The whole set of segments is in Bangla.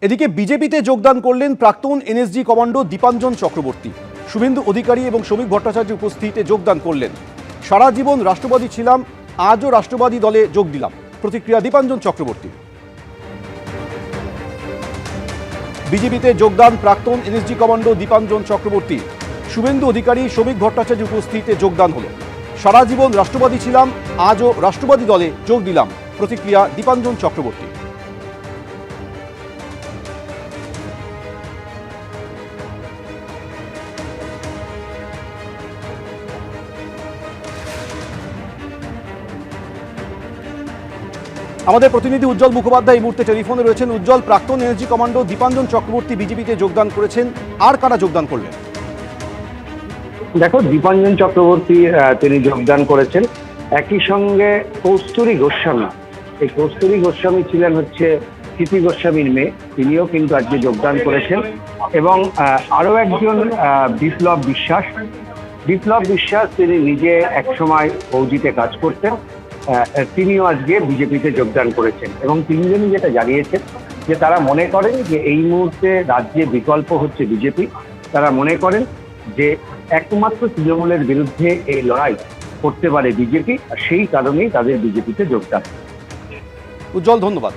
এদিকে বিজেপিতে যোগদান করলেন প্রাক্তন এনএসজি কমান্ডো দীপাঞ্জন চক্রবর্তী। শুভেন্দু অধিকারী এবং শ্রমিক ভট্টাচার্য উপস্থিতিতে যোগদান করলেন। সারা জীবন রাষ্ট্রবাদী ছিলাম, আজও রাষ্ট্রবাদী দলে যোগ দিলাম, প্রতিক্রিয়া দীপাঞ্জন চক্রবর্তী। বিজেপিতে যোগদান প্রাক্তন এনএসজি কমান্ডো দীপাঞ্জন চক্রবর্তী। শুভেন্দু অধিকারী, শ্রমিক ভট্টাচার্য উপস্থিতিতে যোগদান হলো। সারা জীবন রাষ্ট্রবাদী ছিলাম, আজও রাষ্ট্রবাদী দলে যোগ দিলাম, প্রতিক্রিয়া দীপাঞ্জন চক্রবর্তী। আমাদের প্রতিনিধি উজ্জ্বল মুখোপাধ্যায় এই মুহূর্তে টেলিফোনে রয়েছেন। উজ্জ্বল, প্রাক্তন এনএসজি কমান্ডো দীপাঞ্জন চক্রবর্তী বিজেপিতে যোগদান করেছেন, আর কারা যোগদান করলেন? দেখো, দীপাঞ্জন চক্রবর্তী তিনি যোগদান করেছেন, একই সঙ্গে কৌস্তুরী গোস্বামী। এই কৌস্তুরী গোস্বামী ছিলেন ক্ষিতি গোস্বামীর মেয়ে, তিনিও কিন্তু আজকে যোগদান করেছেন। এবং আরো একজন বিপ্লব বিশ্বাস, তিনি নিজে একসময় ফৌজিতে কাজ করতেন, তিনিও আজকে বিজেপিতে যোগদান করেছেন। এবং তিনজনই যেটা জানিয়েছেন যে তারা মনে করেন যে এই মুহূর্তে রাজ্যে বিকল্প হচ্ছে বিজেপি। তারা মনে করেন যে একমাত্র তৃণমূলের বিরুদ্ধে এই লড়াই করতে পারে বিজেপি, আর সেই কারণেই তাদের বিজেপিতে যোগদান। উজ্জ্বল, ধন্যবাদ।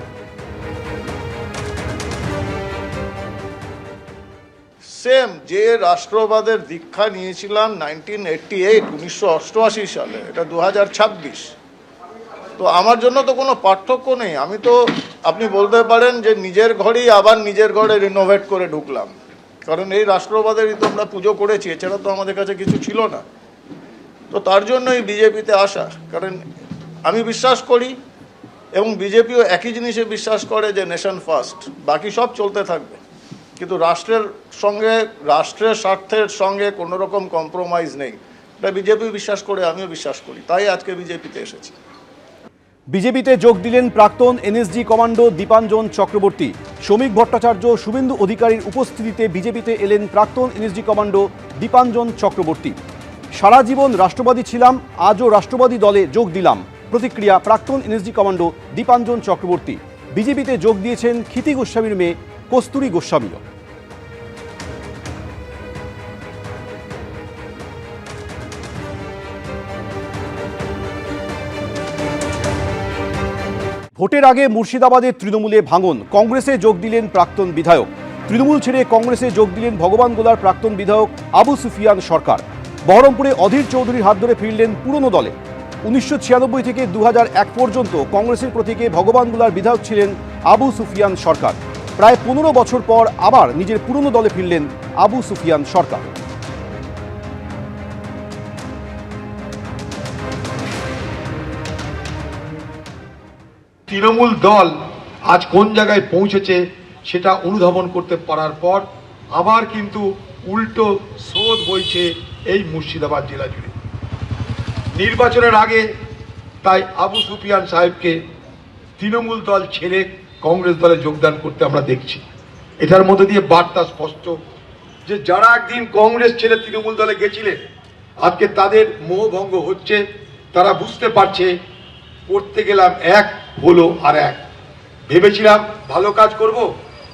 সেম যে রাষ্ট্রবাদের দীক্ষা নিয়েছিলাম 1988 সালে, এটা 2026। তো আমার জন্য তো কোনো পার্থক্য নেই। আমি তো, আপনি বলতে পারেন যে নিজের ঘরেই আবার নিজের ঘরে রিনোভেট করে ঢুকলাম, কারণ এই রাষ্ট্রবাদেরই তো আমরা পুজো করেছি, এছাড়া তো আমাদের কাছে কিছু ছিল না। তো তার জন্যই বিজেপিতে আসা, কারণ আমি বিশ্বাস করি এবং বিজেপিও একই জিনিসে বিশ্বাস করে যে নেশন ফার্স্ট, বাকি সব চলতে থাকবে, কিন্তু রাষ্ট্রের সঙ্গে, রাষ্ট্রের স্বার্থের সঙ্গে কোনো রকম কম্প্রোমাইজ নেই। এটা বিজেপি বিশ্বাস করে, আমিও বিশ্বাস করি, তাই আজকে বিজেপিতে এসেছি। বিজেপিতে যোগ দিলেন প্রাক্তন এনএসজি কমান্ডো দীপাঞ্জন চক্রবর্তী। শ্রমিক ভট্টাচার্য, শুভেন্দু অধিকারীর উপস্থিতিতে বিজেপিতে এলেন প্রাক্তন এনএসজি কমান্ডো দীপাঞ্জন চক্রবর্তী। সারা জীবন রাষ্ট্রবাদী ছিলাম, আজও রাষ্ট্রবাদী দলে যোগ দিলাম, প্রতিক্রিয়া প্রাক্তন এনএসজি কমান্ডো দীপাঞ্জন চক্রবর্তী। বিজেপিতে যোগ দিয়েছেন ক্ষিতি গোস্বামীর মেয়ে কস্তুরী গোস্বামীও। ভোটের আগে মুর্শিদাবাদের তৃণমূলে ভাঙন, কংগ্রেসে যোগ দিলেন প্রাক্তন বিধায়ক। তৃণমূল ছেড়ে কংগ্রেসে যোগ দিলেন ভগবানগোলার প্রাক্তন বিধায়ক আবু সুফিয়ান সরকার। বহরমপুরে অধীর চৌধুরীর হাত ধরে ফিরলেন পুরনো দলে। 1996 থেকে 2001 পর্যন্ত কংগ্রেসের প্রতীকে ভগবানগোলার বিধায়ক ছিলেন আবু সুফিয়ান সরকার। প্রায় 15 বছর পর আবার নিজের পুরনো দলে ফিরলেন আবু সুফিয়ান সরকার। তৃণমূল দল আজ কোন জায়গায় পৌঁছেছে সেটা অনুধাবন করতে পারার পর আবার কিন্তু উল্টো স্রোত বইছে এই মুর্শিদাবাদ জেলা জুড়ে। নির্বাচনের আগে তাই আবু সুফিয়ান সাহেবকে তৃণমূল দল ছেড়ে কংগ্রেস দলে যোগদান করতে আমরা দেখছি। এটার মধ্যে দিয়ে বার্তা স্পষ্ট যে যারা একদিন কংগ্রেস ছেড়ে তৃণমূল দলে গেছিলেন, আজকে তাদের মোহভঙ্গ হচ্ছে। তারা বুঝতে পারছে করতে গেলাম এক, হলো আর এক। ভেবেছিলাম ভালো কাজ করব,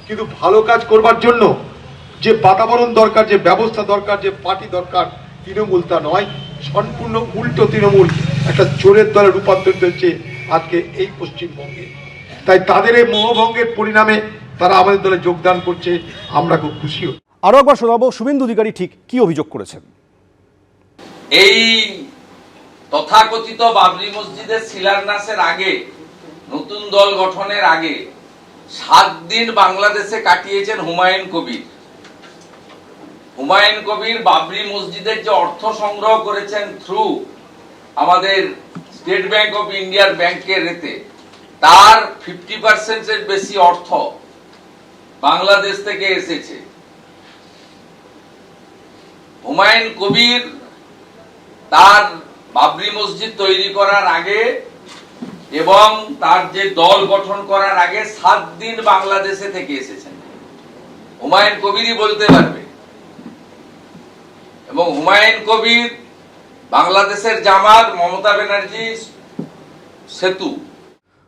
কিন্তু ভালো কাজ করবার জন্য যে বাতাবরণ দরকার, যে ব্যবস্থা দরকার, যে পার্টি দরকার, তৃণমূল তা নয়। সম্পূর্ণ উল্টো তৃণমূল একটা চোরের দলে রূপান্তরিত হচ্ছে আজকে এই পশ্চিমবঙ্গে। তাই তাদের এই মোহভঙ্গের পরিণামে তারা আমাদের দলে যোগদান করছে, আমরা খুব খুশি হই। আরো একবার শোনাবো শুভেন্দু অধিকারী ঠিক কি অভিযোগ করেছেন। এই তথাকথিত বাবরি মসজিদের শিলান্যাসের আগে, নতুন দল গঠনের আগে 7 দিন বাংলাদেশে কাটিয়েছেন হুমায়ুন কবির। হুমায়ুন কবির বাবরি মসজিদের যে অর্থ সংগ্রহ করেছেন থ্রু আমাদের স্টেট ব্যাংক অফ ইন্ডিয়ার ব্যাংকের রেতে, তার 50% বেশি অর্থ বাংলাদেশ থেকে এসেছে। হুমায়ুন কবির তার বাবরি মসজিদ তৈরি করার আগে এবং তার যে দল গঠন করার আগে 7 দিন বাংলাদেশে থেকে এসেছেন। হুমায়ুন কবিরই বলতে পারবে। এবং হুমায়ুন কবির বাংলাদেশের জামাত, মমতা ব্যানার্জি সেতু।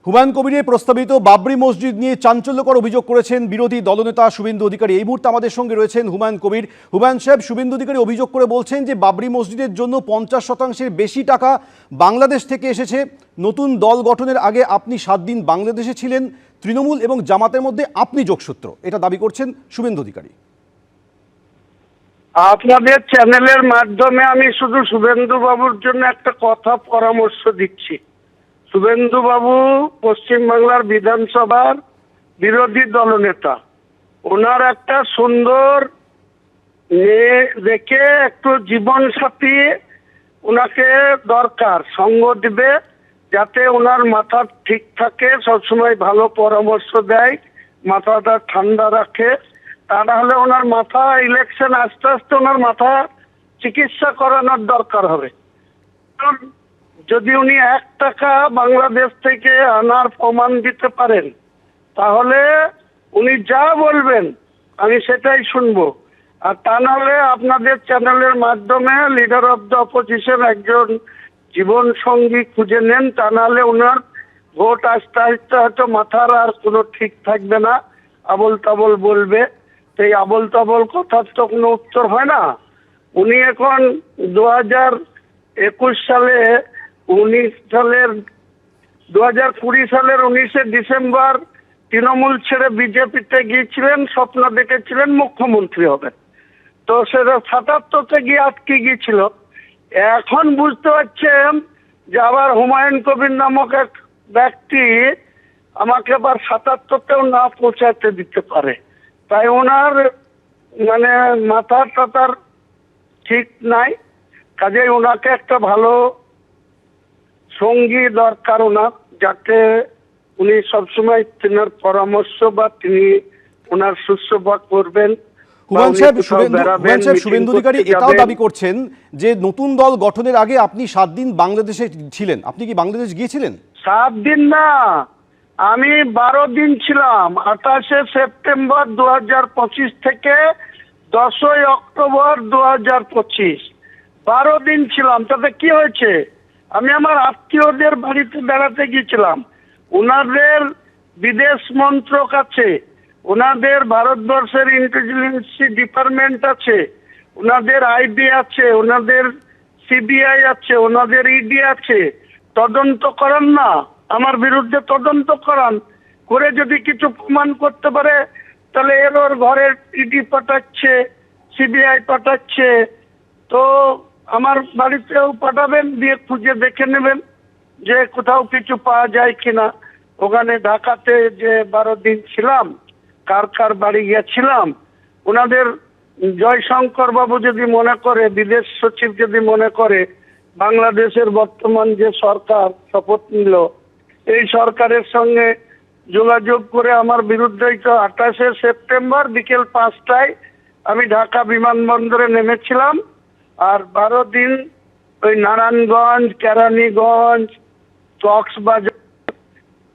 হুমায়ুন কবিরের প্রস্তাবিত বাবরি মসজিদ নিয়ে চাঞ্চল্যকর অভিযোগ করেছেন বিরোধী দলনেতা শুভেন্দু অধিকারী। এই মুহূর্তে আমাদের সঙ্গে রয়েছেন হুমায়ুন কবির। হুমায়ুন সাহেব, শুভেন্দু অধিকারী অভিযোগ করে বলছেন যে বাবরি মসজিদের জন্য 50% বেশি টাকা বাংলাদেশ থেকে এসেছে। নতুন দল গঠনের আগে আপনি 7 দিন বাংলাদেশে ছিলেন, তৃণমূল এবং জামাতের মধ্যে আপনি যোগসূত্র, এটা দাবি করছেন শুভেন্দু অধিকারী। আপনাদের চ্যানেলের মাধ্যমে আমি শুধু শুভেন্দু বাবুর জন্য একটা কথা পরামর্শ দিচ্ছি। শুভেন্দু বাবু পশ্চিমবাংলার বিধানসভার বিরোধী দলনেতা। ওনার একটা সুন্দর মেয়ে দেখে একটু জীবন সাথী ওনাকে দরকার, সঙ্গ দিবে, যাতে ওনার মাথা ঠিক থাকে, সবসময় ভালো পরামর্শ দেয়, মাথাটা ঠান্ডা রাখে। তা না হলে ওনার মাথা ইলেকশন আস্তে আস্তে ওনার মাথা চিকিৎসা করানোর দরকার হবে। কারণ যদি উনি 1 টাকা বাংলাদেশ থেকে আনার প্রমাণ দিতে পারেন, তাহলে উনি যা বলবেন আমি সেটাই শুনবো। আর তা নাহলে আপনাদের চ্যানেলের মাধ্যমে লিডার অফ দ্য অপোজিশন একজন জীবন সঙ্গী খুঁজে নেন। তা নাহলে ওনার ভোট আসতে আসতে হয়তো মাথার আর কোনো ঠিক থাকবে না, আবল তাবল বলবে। এই আবল তাবল কথার তো কোনো উত্তর হয় না। উনি এখন 2020 সালে 19 ডিসেম্বর তৃণমূল ছেড়ে বিজেপিতে গিয়েছিলেন, স্বপ্ন দেখেছিলেন মুখ্যমন্ত্রী হবেন। তো সেটা 77-তে গিয়ে আটকে গিয়েছিল। এখন বুঝতে পারছেন যে আবার হুমায়ুন কবির নামক এক ব্যক্তি আমাকে আবার 77-তেও না পৌঁছাতে দিতে পারে। তাই ওনার মানে মাথা টাতার ঠিক নাই, কাজেই ওনাকে একটা ভালো সঙ্গী দরকার ওনার, যাতে উনি সবসময় তিনার পরামর্শ বা তিনি ওনার শুশ্রূষা করবেন। হুমায়ুন সাহেব, শুভেন্দু অধিকারী এটাও দাবি করছেন যে নতুন দল গঠনের আগে আপনি 7 দিন বাংলাদেশে ছিলেন। আপনি কি বাংলাদেশ গিয়েছিলেন? 7 দিন না, আমি 12 দিন ছিলাম। 28 সেপ্টেম্বর 2025 থেকে 10 অক্টোবর 2025, 12 দিন ছিলাম। তাতে কি হয়েছে? আমি আমার আত্মীয়দের বাড়িতে বেড়াতে গিয়েছিলাম। ওনাদের বিদেশ মন্ত্রক আছে, ওনাদের ভারতবর্ষের ইন্টেলিজেন্স ডিপার্টমেন্ট আছে, ওনাদের আইবি আছে, ওনাদের সিবিআই আছে, ওনাদের ইডি আছে। তদন্ত করান না, আমার বিরুদ্ধে তদন্ত করান, করে যদি কিছু প্রমাণ করতে পারে তাহলে এর ওর ঘরের ইডি পাঠাচ্ছে, সিবিআই পাঠাচ্ছে, তো আমার বাড়িতেও পাঠাবেন, দিয়ে খুঁজে দেখে নেবেন যে কোথাও কিছু পাওয়া যায় কিনা। ওখানে ঢাকাতে যে 12 দিন ছিলাম, কার কার বাড়ি গিয়েছিলাম, ওনাদের জয়শঙ্কর বাবু যদি মনে করে, বিদেশ সচিব যদি মনে করে বাংলাদেশের বর্তমান যে সরকার শপথ নিল, এই সরকারের সঙ্গে যোগাযোগ করে আমার বিরুদ্ধে 28 সেপ্টেম্বর বিকেল 5টায় আমি ঢাকা বিমানবন্দরে নেমেছিলাম। আর 12 দিন ওই নারায়ণগঞ্জ, কেরানীগঞ্জ, কক্সবাজার,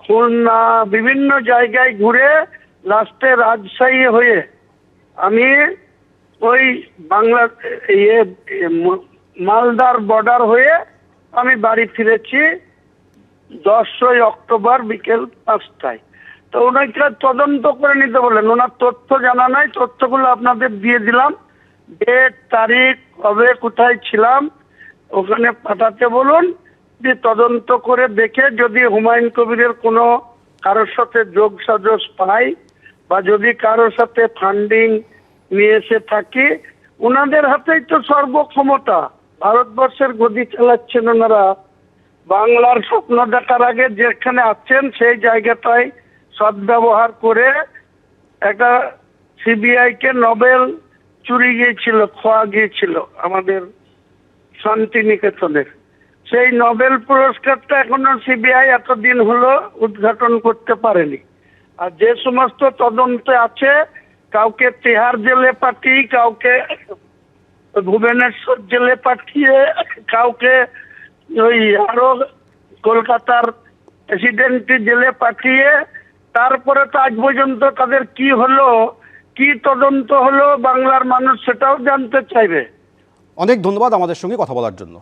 খুলনা, বিভিন্ন জায়গায় ঘুরে লাস্টে রাজশাহী হয়ে আমি ওই বাংলা মালদার বর্ডার হয়ে আমি বাড়ি ফিরেছি 10 অক্টোবর বিকেল 5টায়। তো ওনাকে তদন্ত করে নিতে বললেন, ওনার তথ্য জানা নাই, তথ্যগুলো আপনাদের দিয়ে দিলাম। ডেট, তারিখ, কবে কোথায় ছিলাম ওখানে পাঠাতে বলুন। দিয়ে তদন্ত করে দেখে যদি হুমায়ুন কবিরের কোনো কারোর সাথে যোগ সাজস পাই বা যদি কারোর সাথে ফান্ডিং নিয়ে এসে থাকি, ওনাদের হাতেই তো সর্বক্ষমতা, ভারতবর্ষের গদি চালাচ্ছেন ওনারা। বাংলার স্বপ্ন দেখার আগে যেখানে আছেন সেই জায়গাটায় সদ্ব্যবহার করে একটা সিবিআইকে নোবেল চুরি গিয়েছিল, খোয়া গিয়েছিল আমাদের শান্তিনিকেতনের। সেই নোবেল পুরস্কারটা এখনো সিবিআই এতদিন হলো উদ্ঘাটন করতে পারেনি। আর যে সমস্ত তদন্তে আছে, কাউকে তিহার জেলে পাঠিয়ে, কাউকে ভুবনেশ্বর জেলে পাঠিয়ে, কাউকে ওই আরো কলকাতার প্রেসিডেন্সি জেলে পাঠিয়ে, তারপরে তো আজ পর্যন্ত তাদের কি হলো, কি তদন্ত হলো, বাংলার মানুষ সেটাও জানতে চাইবে। অনেক ধন্যবাদ আমাদের সঙ্গে কথা বলার জন্য।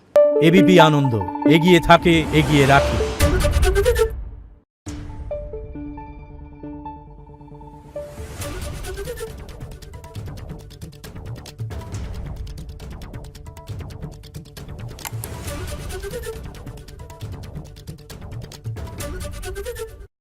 এবিপি আনন্দ, এগিয়ে থাকে, এগিয়ে রাখে।